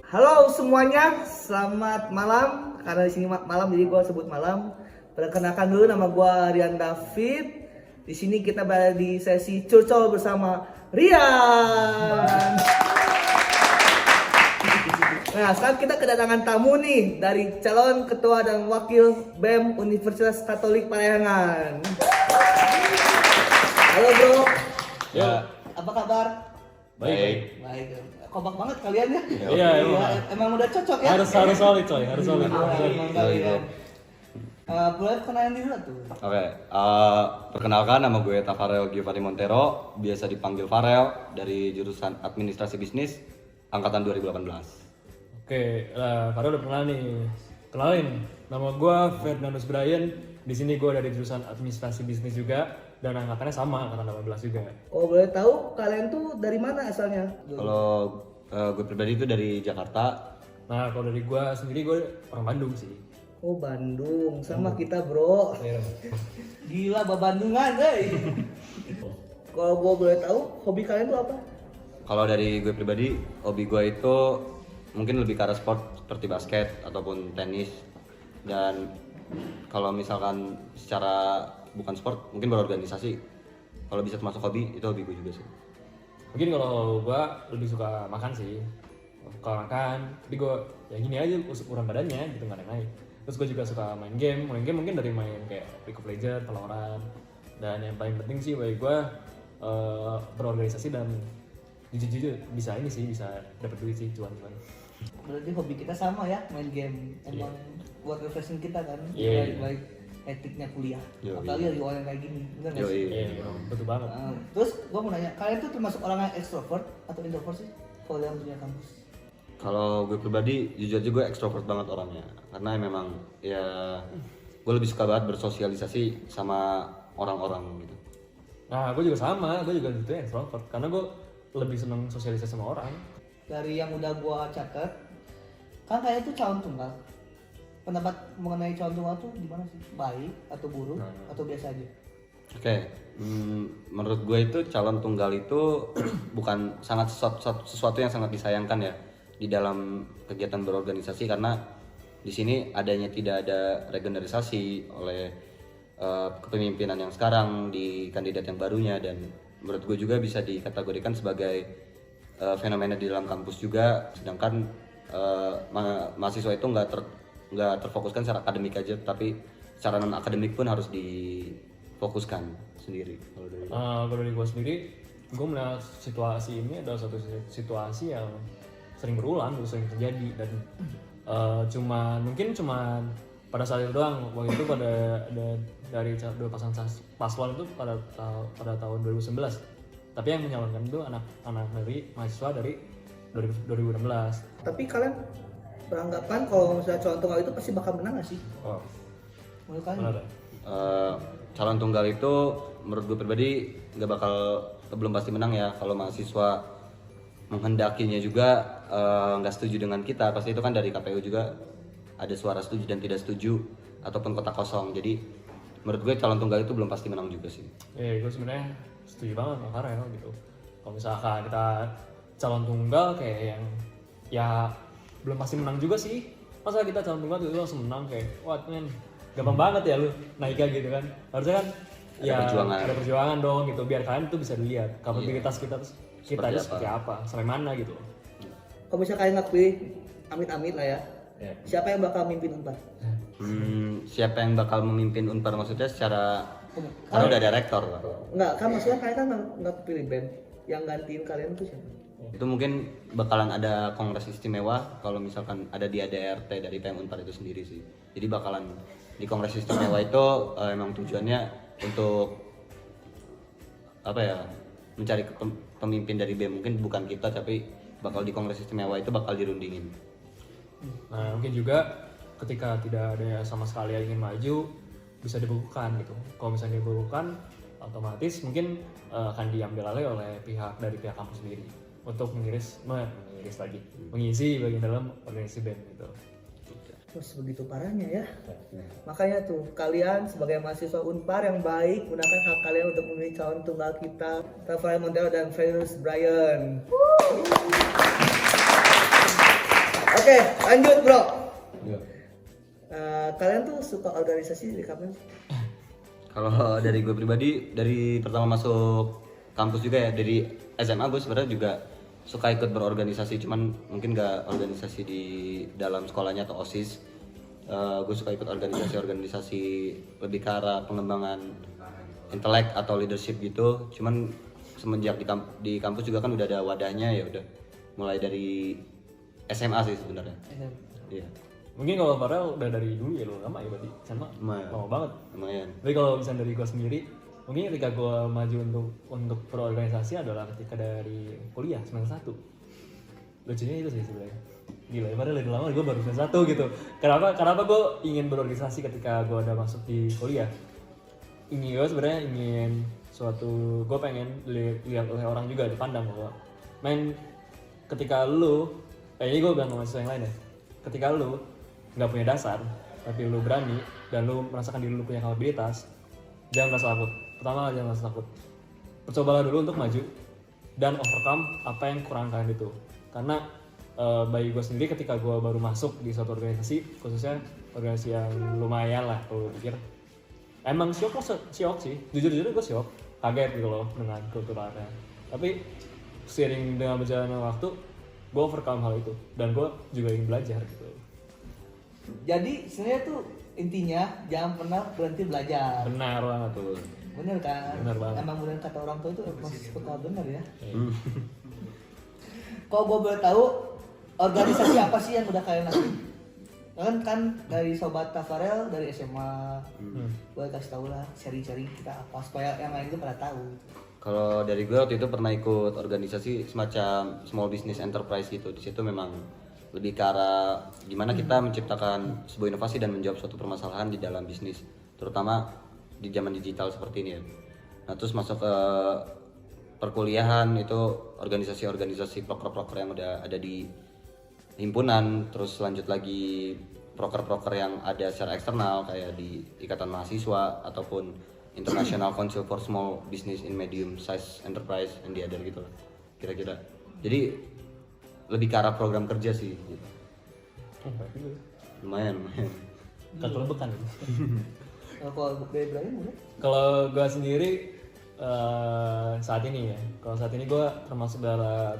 Halo semuanya, selamat malam. Karena di sini malam, jadi gue sebut malam. Perkenalkan dulu, nama gue Rian David. Di sini kita berada di sesi curcol bersama Rian. Nah, sekarang kita kedatangan tamu nih dari calon ketua dan wakil BEM Universitas Katolik Parahyangan. Halo bro. Ya. Apa kabar? Baik. Baik. Kompak banget kalian ya. Iya, emang udah cocok ya. Harus solid coy, harus solid. Emang kalian. Boleh kenalin dulu tuh. Oke, perkenalkan nama gue Tafarel Giovanni Montero, biasa dipanggil Farel, dari jurusan Administrasi Bisnis angkatan 2018. Oke, Farel udah pernah nih. Kenalin, nama gue Fernandus Brian. Di sini gue dari jurusan Administrasi Bisnis juga dan angkatannya sama, angkatan 18 juga. Oh, boleh tahu kalian tuh dari mana asalnya? Kalau gue pribadi itu dari Jakarta. Nah, kalau dari gue sendiri gue orang Bandung sih. Oh, Bandung. Sama kita, Bro. Iya. Gila, Bandungan, Kalau gue boleh tahu, hobi kalian tuh apa? Kalau dari gue pribadi, hobi gue itu mungkin lebih ke arah sport seperti basket ataupun tenis. Dan kalau misalkan secara bukan sport, mungkin berorganisasi. Kalau bisa termasuk hobi, itu hobi gue juga sih. Mungkin kalau gue lebih suka makan sih. Suka makan, tapi gue ya gini aja ukuran badannya gitu, nggak naik. Terus gue juga suka main game mungkin dari main kayak League of Legends, Valorant. Dan yang paling penting sih bagi gue berorganisasi dan jujur bisa ini sih, bisa dapat duit sih, cuan-cuan. Berarti hobi kita sama ya, main game. Emang buat refreshing kita kan. Iya. Baik etiknya kuliah. Yoi. Apalagi dari orang kayak gini. Bener nggak sih? Iya, betul banget. Terus gue mau nanya, kalian tuh termasuk orang yang extrovert atau introvert sih? Kalau dalam dunia kampus? Kalau gue pribadi, jujur aja gue ekstrovert banget orangnya. Karena memang ya gue lebih suka banget bersosialisasi sama orang-orang gitu. Nah, gue juga sama, gue juga gitu extrovert karena gue lebih seneng sosialisasi sama orang. Dari yang udah gue catat, kan kalian tuh calon tunggal. Pendapat mengenai calon tunggal tuh gimana sih? Baik atau buruk atau biasa aja? Oke, menurut gue itu calon tunggal itu bukan sangat sesuatu yang sangat disayangkan ya di dalam kegiatan berorganisasi, karena di sini adanya tidak ada regeneralisasi oleh kepemimpinan yang sekarang di kandidat yang barunya, dan menurut gue juga bisa dikategorikan sebagai fenomena di dalam kampus juga, sedangkan mahasiswa itu nggak terfokuskan secara akademik aja, tapi secara non akademik pun harus difokuskan sendiri. Kalau dari gue sendiri, gue melihat situasi ini adalah satu situasi yang sering berulang, sering terjadi, dan mungkin cuma pada saat itu doang. Waktu itu dari dua pasangan paslon itu pada tahun 2019. Tapi yang menyalonkan itu anak dari mahasiswa dari 2016. Tapi kalian beranggapan kalau misalnya calon tunggal itu pasti bakal menang nggak sih? Oh, Menurut kalian? benar. Calon tunggal itu menurut gue pribadi belum pasti menang ya. Kalau mahasiswa menghendakinya juga nggak setuju dengan kita, pasti itu kan dari KPU juga ada suara setuju dan tidak setuju ataupun kotak kosong. Jadi menurut gue calon tunggal itu belum pasti menang juga sih. Gue sebenarnya setuju banget sama Farel gitu. Kalau misalkan kita calon tunggal kayak yang ya belum pasti menang juga sih. Masa kita calon tunggal itu langsung menang, kayak wah men gampang banget ya lu naiknya gitu kan. Harusnya kan ada perjuangan dong gitu, biar kalian tuh bisa dilihat kapabilitas kita aja seperti apa, sampai mana gitu. Kalau misalnya kalian nggak pilih, amit-amit lah ya. Siapa yang bakal mimpin Unpar? Siapa yang bakal memimpin Unpar maksudnya secara karena udah ada rektor kan? Enggak, kan maksudnya kalian kan nggak pilih BEM. Yang gantiin kalian tuh siapa? Itu mungkin bakalan ada kongres istimewa kalau misalkan ada di ADRT dari PM Unpar itu sendiri sih. Jadi bakalan di kongres istimewa itu emang tujuannya untuk apa ya, mencari pemimpin dari BEM. Mungkin bukan kita, tapi bakal di kongres istimewa itu bakal dirundingin. Nah mungkin juga ketika tidak ada sama sekali yang ingin maju, bisa dibukukan gitu. Kalau misalnya dibukukan, otomatis mungkin akan diambil alih oleh pihak kampus sendiri untuk mengisi bagian dalam organisasi BEM gitu. Terus begitu parahnya ya. Makanya tuh kalian sebagai mahasiswa Unpar yang baik, gunakan hak kalian untuk memilih calon tunggal kita, Tafarel Montero dan Fernandus Brian. Oke, lanjut bro. Iya. Kalian tuh suka organisasi dari kapan sih? Kalau dari gue pribadi, dari pertama masuk kampus juga ya, dari SMA gue sebenarnya juga suka ikut berorganisasi, cuman mungkin gak organisasi di dalam sekolahnya atau OSIS. Gue suka ikut organisasi-organisasi lebih ke arah pengembangan intelek atau leadership gitu. Cuman semenjak di kampus juga kan udah ada wadahnya ya, udah mulai dari SMA sih sebenarnya. Iya. Mungkin kalau Farel udah dari dulu ya lo lama ya berarti sama Lumayan. lama banget. Lumayan. Tapi kalau misalnya dari gue sendiri, mungkin ketika gue maju untuk berorganisasi adalah ketika dari kuliah semester 1. Lucunya itu sih sebenarnya. Gila, ya padahal dari lama gue baru semester 1 gitu. Kenapa gue ingin berorganisasi ketika gue udah masuk di kuliah? Ini gue sebenarnya ingin suatu, gue pengen lihat oleh orang juga dipandang bahwa ketika lu, ini gue bilang sama mahasiswa yang lain ya, ketika lu nggak punya dasar tapi lu berani dan lu merasakan diri lu punya kapabilitas, jangan merasa takut. Pertama, jangan merasa takut, percobalah dulu untuk maju dan overcome apa yang kurang kalian itu. Karena bagi gue sendiri ketika gue baru masuk di suatu organisasi, khususnya organisasi yang lumayan lah kalau pikir, emang syok sih, jujur gue syok, kaget gitu loh dengan kulturnya. Tapi seiring dengan berjalannya waktu, gue overcome hal itu dan gue juga ingin belajar gitu. Jadi sebenarnya tuh intinya jangan pernah berhenti belajar. Benar banget tuh. Bener kan? Bener banget. Emang bener kata orang tua itu emang suka bener ya. Kalau gue boleh tahu, organisasi apa sih yang udah kalian lakuin? Kan dari sobat Tafarel dari SMA, boleh kasih tahu lah, sharing-sharing kita apa supaya yang lain itu pada tahu. Kalau dari gue waktu itu pernah ikut organisasi semacam small business enterprise gitu. Di situ memang lebih ke arah gimana kita menciptakan sebuah inovasi dan menjawab suatu permasalahan di dalam bisnis, terutama di zaman digital seperti ini ya. Nah terus masuk ke perkuliahan itu organisasi-organisasi proker-proker yang udah ada di himpunan, terus lanjut lagi proker-proker yang ada secara eksternal kayak di Ikatan Mahasiswa ataupun International Council for Small Business in Medium Size Enterprise and the other gitu lah kira-kira. Jadi lebih ke arah program kerja sih gitu. Lumayan. Kalau bekan. Kalau dari Ibrahim boleh? Kalau gue sendiri saat ini ya, kalau saat ini gue termasuk dalam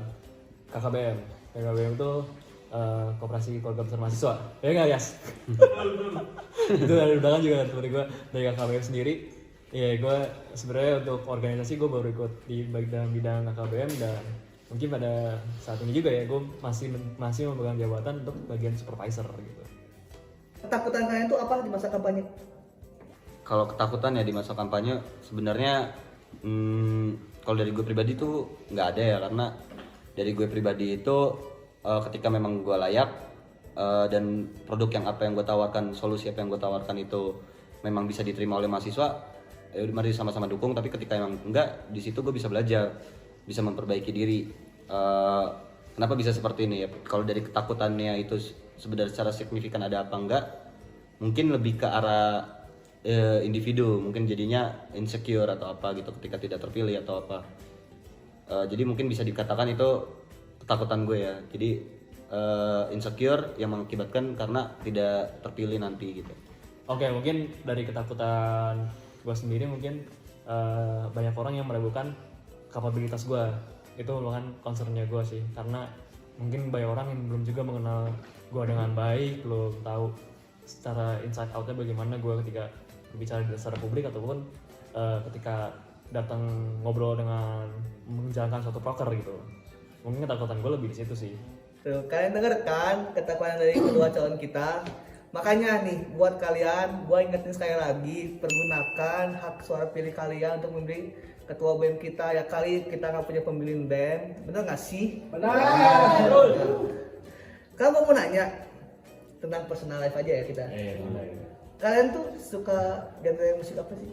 KKBM. KKBM itu Koperasi Keluarga Besar Mahasiswa. Ya nggak Yas? Itu dari undangan juga seperti gue dari KKBM sendiri. Ya gue sebenarnya untuk organisasi gue baru ikut di dalam bidang KKBM dan mungkin pada saat ini juga ya gue masih memegang jabatan untuk bagian supervisor gitu. Ketakutan kalian tuh apa di masa kampanye? Kalau ketakutan ya di masa kampanye sebenarnya kalau dari gue pribadi tuh nggak ada ya, karena dari gue pribadi itu ketika memang gue layak dan produk yang apa yang gue tawarkan, solusi apa yang gue tawarkan itu memang bisa diterima oleh mahasiswa, ya mari sama-sama dukung. Tapi ketika emang enggak, di situ gue bisa belajar, bisa memperbaiki diri. Kenapa bisa seperti ini ya? Kalau dari ketakutannya itu sebenarnya secara signifikan ada apa enggak? Mungkin lebih ke arah individu, mungkin jadinya insecure atau apa gitu ketika tidak terpilih atau apa. Jadi mungkin bisa dikatakan itu ketakutan gue ya. Jadi insecure yang mengakibatkan karena tidak terpilih nanti gitu. Oke, mungkin dari ketakutan gue sendiri mungkin banyak orang yang meragukan kapabilitas gue. Itu merupakan concernnya gue sih, karena mungkin banyak orang yang belum juga mengenal gue dengan baik, belum tahu secara inside outnya bagaimana gue ketika berbicara di secara publik ataupun ketika datang ngobrol dengan menjalankan suatu proker gitu. Mungkin ketakutan gue lebih di situ sih. Tuh, kalian denger kan ketakutan dari kedua calon kita. Makanya nih buat kalian, gue ingetin sekali lagi, pergunakan hak suara pilih kalian untuk memilih ketua BEM kita. Ya kali kita nggak punya pemilihan BEM, bener nggak sih? Benar. Kamu mau nanya tentang personal life aja ya kita. Kalian tuh suka genre musik apa sih?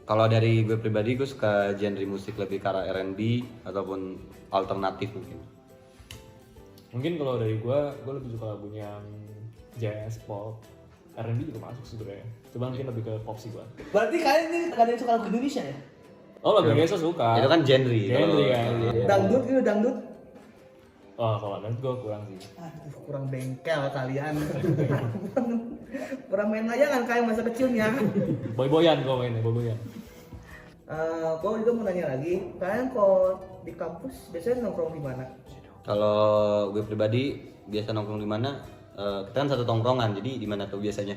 Kalau dari gue pribadi, gue suka genre musik lebih ke arah R&B ataupun alternatif mungkin. Mungkin kalau dari gue lebih suka lagunya yang jazz, pop, R&B juga masuk sebenarnya. Coba mungkin lebih ke pop sih gue. Berarti kalian ini ada yang suka lagu Indonesia ya? Oh lagu Indonesia suka. Itu kan genre. Genre kan. Dangdut gitu, dangdut. Oh, kalau menurut gue kurang sih. Aduh, kurang bengkel kalian. Kurang main layangan kayak masa kecilnya. Boy-boyan gue mainnya, boy-boyan. Gue juga mau nanya lagi, kalian kalau di kampus biasanya nongkrong di mana? Kalau gue pribadi biasa nongkrong di mana? Kita kan satu tongkrongan, jadi di mana tuh biasanya?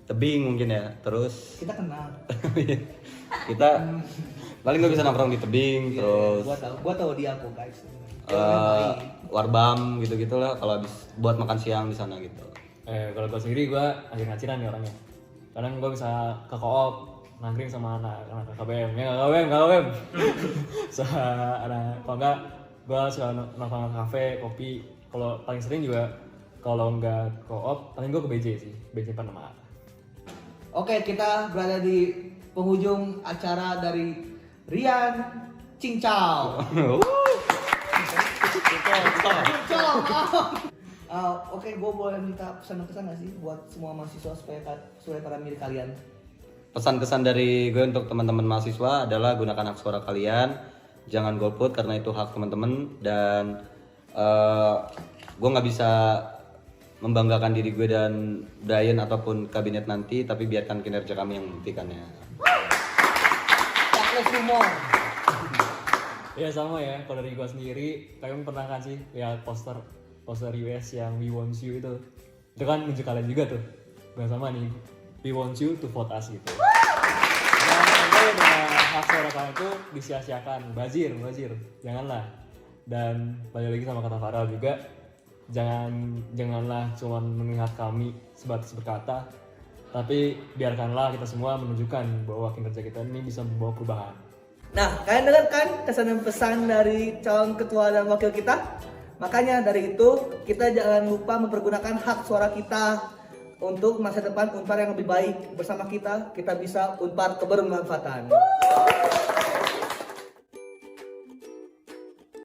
Tebing mungkin ya. Terus Kita kenal. kita paling gue bisa nongkrong di tebing, terus Gua tahu dia kok guys. warbam gitu-gitulah kalau habis buat makan siang di sana gitu. Kalau gue sendiri gue agak ngaciran nih orangnya. Kadang gue bisa ke koop nangkring sama anak KBM, ya nggak KBM. Kalau nggak gue suka nongkrong ke kafe, kopi. Kalau paling sering juga kalau nggak koop, paling gue ke BJ sih, BJ Panama. Oke, kita berada di penghujung acara dari Rian Cincau. Oke, gue boleh minta pesan-pesan nggak sih buat semua mahasiswa supaya pada milih kalian? Pesan-kesan dari gue untuk teman-teman mahasiswa adalah gunakan hak suara kalian, jangan golput karena itu hak teman-teman, dan gue nggak bisa membanggakan diri gue dan Brian ataupun kabinet nanti, tapi biarkan kinerja kami yang membuktikannya. Checklist humor. Ya sama ya, kalau dari gue sendiri, kalian pernah kan sih ya poster US yang We Want You itu kan nunjuk kalian juga tuh, bukan sama nih, We Want You to vote us gitu. Dan dengan hak suara kalian itu disia-siakan, bazir, janganlah. Dan balik lagi sama kata Farel juga, janganlah cuma melihat kami sebatas berkata, tapi biarkanlah kita semua menunjukkan bahwa kinerja kita ini bisa membawa perubahan. Nah, kalian dengarkan kesan dan pesan dari calon ketua dan wakil kita. Makanya dari itu, kita jangan lupa mempergunakan hak suara kita untuk masa depan Unpar yang lebih baik. Bersama kita bisa Unpar kebermanfaatan.